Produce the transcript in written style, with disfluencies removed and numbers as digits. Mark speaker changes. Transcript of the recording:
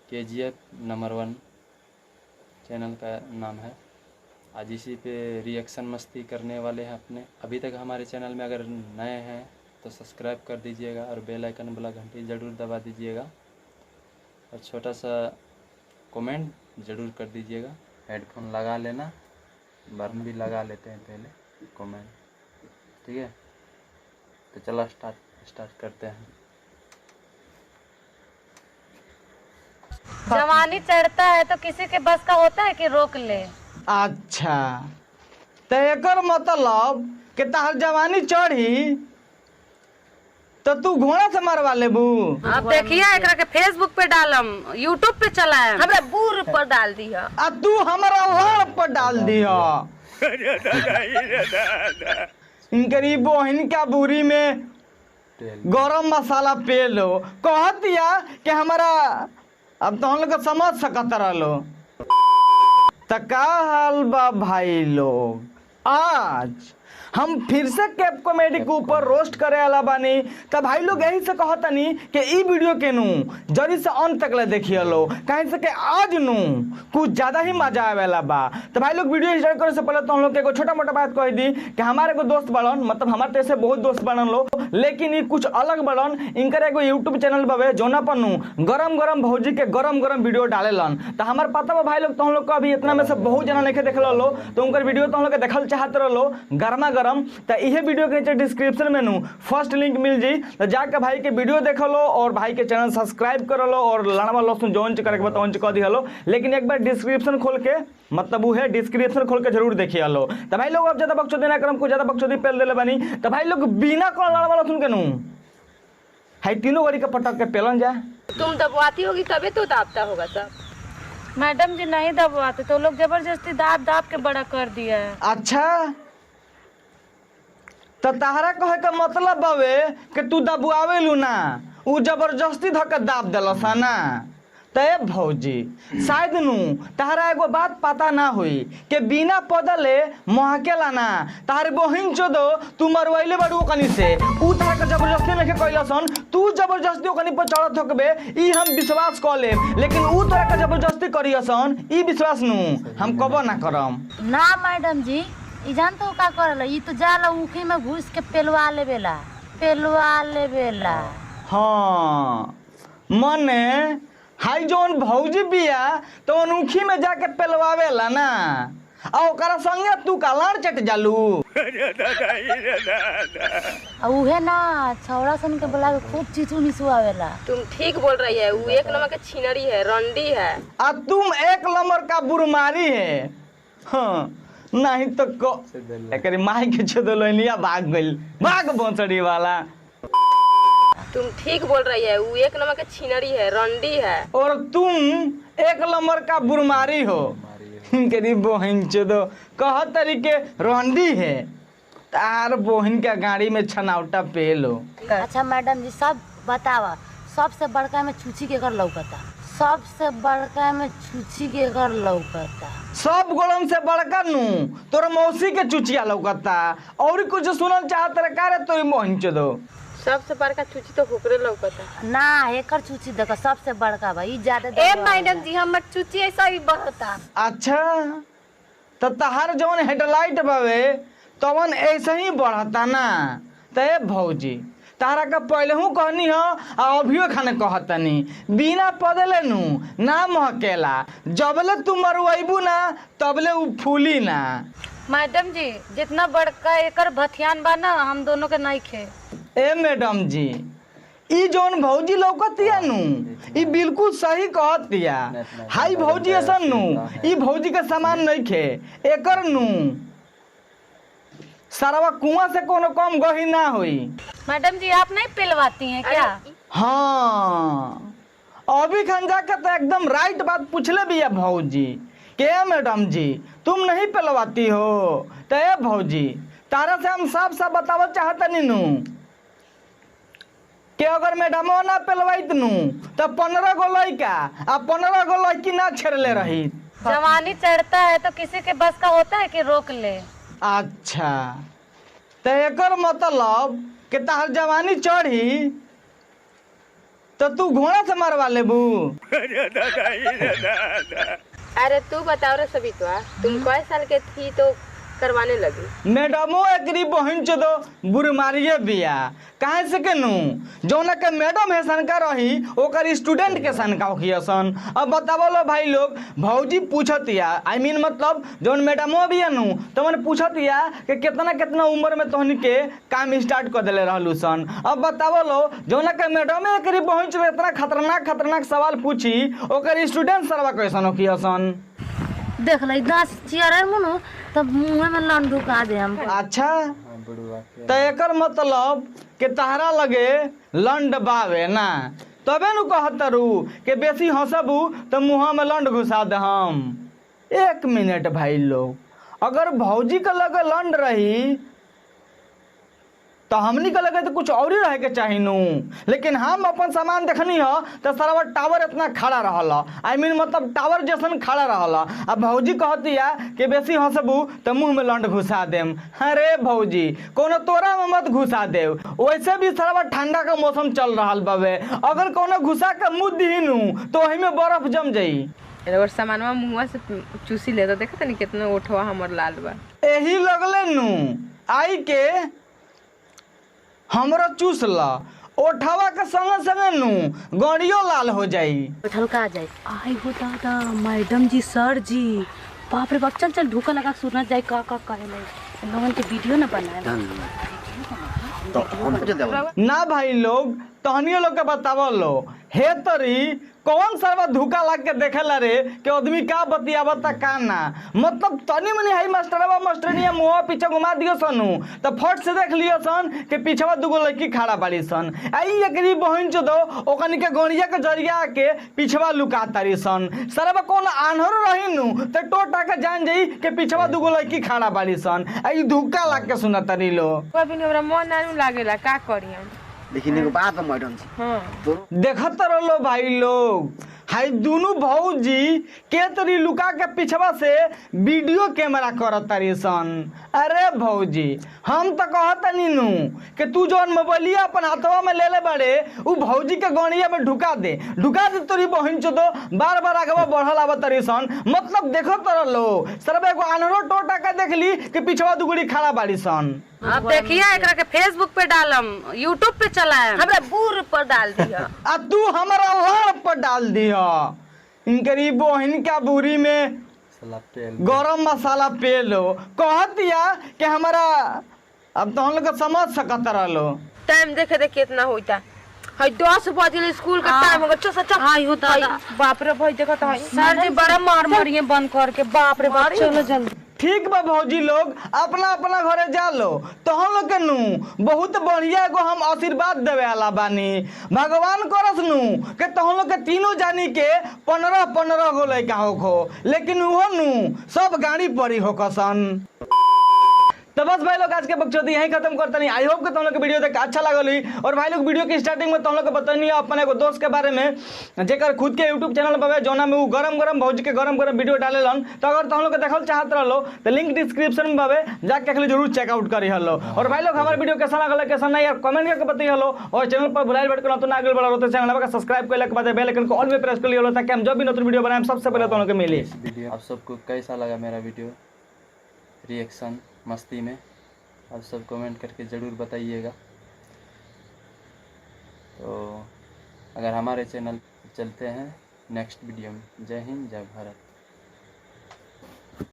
Speaker 1: KGF number 1 channel का नाम है। आज इसी पे रिएक्शन मस्ती करने वाले हैं अपने। अभी तक हमारे चैनल में अगर नए हैं तो सब्सक्राइब कर दीजिएगा और बेल आइकन वाला घंटी ज़रूर दबा दीजिएगा और छोटा सा कमेंट ज़रूर कर दीजिएगा। हेडफोन लगा लेना, बर्न भी लगा लेते हैं पहले कमेंट, ठीक है। तो चलो स्टार्ट करते हैं।
Speaker 2: जवानी चढ़ता है तो किसी के बस का होता है कि रोक ले।
Speaker 3: अच्छा, तो एकर मतलब कि तहर जवानी चढ़ी तो तू घोड़ा से मरवा लेबू।
Speaker 2: अब देखिए एकरा के फेसबुक पे डालम, यूट्यूब पे चलाएम, हमरा बूर पर डाल दिया
Speaker 3: आ तू हमारा लाड़ पर डाल दिया। इनकरी बहन का बुरी में गरम मसाला पेलो कह दिया कि हमारा अब तो हम लोग समझ सकत रहो। तो का हाल बा भाई लोग, आज हम फिर से कैप कॉमेडी के ऊपर रोस्ट करे वाला बानी। तो भाई लोग यही से कहतनी कि ई वीडियो के नू जरी से अंत तक ले देखिए लो, कहीं से कि आज नू कुछ ज्यादा ही मजा आवे वाला बा। तो भाई लोग वीडियो स्टार्ट करे से पहले तो हम लोग को छोटा मोटा बात कह दी कि हमारे को दोस्त बड़न, मतलब हमारे तो ऐसे बहुत दोस्त बनन लो, लेकिन ये कुछ अलग बड़न। इनकर एगो यूट्यूब चैनल बावे जोना पर नू गरम गरम भौजी के गरम गरम वीडियो डालेलन। तो हमारे पता बा भाई लोग तो हम लोग को अभी इतना में से बहुत जना नहीं देख लो, तो उनकर वीडियो तो हम लोग देखल चाहते रहो गरमा गरम। तो यह वीडियो के नीचे डिस्क्रिप्शन में नू फर्स्ट लिंक मिल जी, तो जाकर भाई के वीडियो देख लो और भाई के चैनल सब्सक्राइब कर लो और लड़वा लहसुन जौन करे बताओ कह दी हलो। लेकिन एक बार डिस्क्रिप्शन खोल के, मतलब वो है डिस्क्रिप्शन खोल के जरूर देखिए लो। तो भाई लोग अब ज्यादा बकचोदी ना करम, कुछ ज्यादा बकचोदी पेल देले बनी। तो भाई लोग बिना कौन लड़वा लहसुन के नू हाई तीनों गड़ी के पटक के पेलन जाए।
Speaker 2: तुम दबवाती होगी तभी तो दाबता होगा सब। मैडम जी नहीं दबवाते तो लोग जबरदस्ती दाब दाब के बड़ा कर दिया है।
Speaker 3: अच्छा, तो तहरा कहे का मतलब बावे कि तू दबुआवे लू ना, उ जबरदस्ती धक्का दाब दिलस ना। तय भौजी शायद नू तहरा एगो बात पता ना हुई कि बिना पदले महकेला ना। तहरे बहिन चोदो तू मरवाइले बाड़ू कनी से, उ तहरा के जबरदस्ती नहीं कैलसन, तू जबरदस्ती कनी पर चढ़त होकबे ई हम विश्वास कर ले, लेकिन उ तोरा के जबरदस्ती करियसन ई विश्वास नू हम कबो ना करम
Speaker 4: ना। मैडम जी ई जानते हो का करल, ई तो जाला ऊखी में घुस के पेलवा लेवेला।
Speaker 3: हाँ, मने हाई जोन भौजी बिया तो ऊखी में जाके पेलवावेला ना, आ ओकरा संगे तू का लाड़ चट जालू।
Speaker 4: उहे ना छौड़ा सन के बोला के खूब चीचू मिसू आवेला।
Speaker 2: तुम ठीक बोल रही है, वो एक नंबर के छिनरी है, रंडी है।
Speaker 3: आ तुम एक नंबर का बुरमारी है। हाँ, नहीं तो एकरी माई के छदलोनिया भाग गइल, भाग बोंसड़ी वाला।
Speaker 2: तुम ठीक बोल रही है, वो एक नंबर के छिनरी है, रंडी है।
Speaker 3: और तुम एक नंबर का बुरमारी हो। करी बहन चोदो कह तरीके रंडी है, तार बहन का गाड़ी में छनावटा पे लो।
Speaker 4: अच्छा मैडम जी सब बतावा, सबसे बड़का में छुची के घर लौकता, सबसे बड़का में छुची के घर लौकता।
Speaker 3: सब गोलम से बड़का नू तोर मौसी के चुचिया लौकता। और कुछ सुनल चाहत रे का रे तोरी बहन चोदो?
Speaker 2: सबसे बड़का चुची तो होकरे लौकता
Speaker 4: ना, एकर चुची देखो सबसे बड़का बा, ई ज्यादा
Speaker 2: ए मैडम जी हमर चुची ऐसा ही बढ़ता।
Speaker 3: अच्छा, तो तहार जौन हेडलाइट बावे तवन ऐसे ही बढ़ता ना। ते भौजी तारा का पहले हूँ कहनी हो और अभियो खाने कहतनी, बिना पदले नू ना महकेला, जबले तू मरवाइबू ना तबले उ फूली ना।
Speaker 2: मैडम जी जितना बड़का एकर भथियान बा ना हम दोनों के नहीं खे।
Speaker 3: ए मैडम जी ई जोन भौजी लौकतिया नू ई बिल्कुल सही कहतिया। हाई भौजी ऐसा नू ई भौजी के सामान नहीं खे, एकर नू सारा कुआं से कोनो कम गही ना हुई।
Speaker 2: मैडम जी आप नहीं पिलवाती हैं क्या?
Speaker 3: हाँ, अभी खान जाके तो एकदम राइट बात पूछले भी है भौजी के मैडम जी तुम नहीं पिलवाती हो। तो ये भौजी तारा से हम साफ साफ बतावल चाहता नीनू कि अगर मैडम ना पिलवाइत नू तो 15 गो लड़का आ 15 गो लड़की ना छेड़ले रही।
Speaker 2: जवानी चढ़ता है तो किसी के बस का होता है कि रोक ले।
Speaker 3: अच्छा, तो एकर मतलब कि तहर जवानी चढ़ी तो तू घोड़ा से मरवा लेबू।
Speaker 2: अरे तू बताओ रे सबितवा, तुम कई साल के थी तो करवाने लगी?
Speaker 3: मैडमो एकरी बहन चोदो बुरमारिये बिया। काहे से केनू जौना के मैडम है सनका रही ओकर स्टूडेंट के सनका होखियसन। अब बतावो लो भाई लोग, भौजी पूछतिया आई मीन मतलब जौन मैडमो भी नु तो मन पूछतिया कि कितना कितना उम्र में तोहनी के काम स्टार्ट कर देले रहलू सन। अब बतावो लो जौना के मैडम एकरी बहन चोदो इतना खतरनाक खतरनाक सवाल पूछी ओकर स्टूडेंट सरवा कैसन होखियसन।
Speaker 4: देख लै 10 चेयर मुनु तब मुंह में लन ढुका दे हम।
Speaker 3: अच्छा
Speaker 1: बुढ़वा के
Speaker 3: तो एकर मतलब के तहरा लगे लंड बावे ना, तबे नु कहतरू के बेसी हंसबू तो मुँह में लंड घुसा दे हम। 1 मिनट भाई लोग, अगर भौजी के लगे लंड रही तो हमनी के लगे तो कुछ और ही रहे के चाही नु, लेकिन हम अपन सामान देखनी हो तो सारा टावर इतना खड़ा रहला आई मीन मतलब टावर जैसन खड़ा रहला। अब भौजी कहती है कि बेसी हंसबू तो मुंह में लंड घुसा देम। अरे भौजी कोनो तोरा में मत घुसा दे, वैसे भी सारा ठंडा का मौसम चल रहा बाबे, अगर कोनो घुसा के मुँह दीनू तो वही में बर्फ जम जाई।
Speaker 2: और सामानवा मुंहवा से चूसी ले तो देखत नहीं कितना ओठवा हमर लाल बा।
Speaker 3: यही लगले नु आई के हमरो चूस ला ओठवा के संगे संगे नु गड़ियो लाल हो जाई,
Speaker 4: ठलका जाए।
Speaker 2: आई हो दादा, मैडम जी सर जी, बाप रे बाप, चल चल ढूका लगा सुना जाए का कहे ले लोगन के वीडियो ना बनाए
Speaker 3: ना भाई लोग तहनियो लोग के बतावो लो हे तरी कौन सरवा धोखा लग के देखेला रे कि आदमी का बतियावता का ना, मतलब तनी मनी हाई मास्टरवा मास्टरनिया मुंह पीछे घुमा दियो सनु तो फट से देख लियो सन कि पीछेवा दुगो लड़की खड़ा बाड़ी सन। आई एकरी बहन चोदो ओकनी के गणिया के जरिया के पीछेवा लुका तारी सन। सरवा कौन आन्हर रहिनु तो टोटा के जान जाई कि पीछेवा दुगो लड़की खड़ा बाड़ी सन। आई धोखा लग के सुना तारी लो।
Speaker 2: कभी हमरा मन ना लागेला का करी हम,
Speaker 5: लेकिन एगो बात है मैडम जी,
Speaker 2: हां
Speaker 3: देखत रहो भाई लोग, हाई दोनों भौजी के तरी लुका के पिछवा से वीडियो कैमरा करत तारी सन। अरे भौजी हम तो कहता नीनू कि तू जौन मोबाइलिया अपन हाथवा में ले ले बड़े उ भौजी के गणिया में ढुका दे तोरी बहन चोदो बार बार आगे बढ़ल आवत तारी सन। मतलब देखो तर लो सरबे एगो आनरो टोटा के देख ली कि पिछवा दुगुड़ी खड़ा बाड़ी सन।
Speaker 2: अब देखिए एकरा के फेसबुक पे डालम, यूट्यूब पे चलाएम, हमरा बूर पर डाल दिया
Speaker 3: आ तू हमारा लाड़ पर डाल दिया। इनकरी बहन का बूरी में गरम मसाला पेलो कहतिया कि हमारा अब तो हम लोग समझ सकत रहो।
Speaker 2: टाइम देखे देख कितना होता है, 10 बजे स्कूल का टाइम हो गया। सच्चा
Speaker 4: हाय हो दादा,
Speaker 2: बाप रे भाई देखो तो सर जी बड़ा मार मारिए बंद करके, बाप रे बाप। चलो जल्दी
Speaker 3: ठीक बा भौजी लोग अपना अपना घरे जा लो तो हम लोग के नु बहुत बढ़िया एगो हम आशीर्वाद देवे वाला बानी। भगवान करस नु के तो हम लोग के तीनों जानी के 15-15 गो लड़का हो, लेकिन वो नु सब गाड़ी पड़ी हो कसन। तो बस भाई लोग आज के बकचोदी यहीं खत्म करते नहीं। आई होप कि तुम लोग के वीडियो देख अच्छा लगल हुई। और भाई लोग वीडियो की स्टार्टिंग में तुम लोग को बतानी है अपन एगो दोस्त के बारे में जेकर खुद के यूट्यूब चैनल पर जोना में वो गरम गरम भौजी के गरम गरम वीडियो डाले लन। तो अगर तुम लोग को देखल चाहत रहो तो लिंक डिस्क्रिप्शन में बाबे जाके खाली जरूर चेकआउट करी हलो। और भाई लोग हमारे वीडियो कैसा लगल कैसा नहीं यार कमेंट करके बताइए हलो। और चैनल पर बुलाइल बैठ कर तो आगे बढ़ा रहो तो चैनल का सब्सक्राइब करने के बाद बेल आइकन को ऑल में प्रेस कर लियो ताकि हम जब भी नতুन वीडियो बनाएं सबसे पहले तुम लोग को मिले।
Speaker 1: वीडियो आप सबको कैसा लगा मेरा वीडियो रिएक्शन मस्ती में, आप सब कमेंट करके ज़रूर बताइएगा। तो अगर हमारे चैनल चलते हैं नेक्स्ट वीडियो में। जय हिंद जय भारत।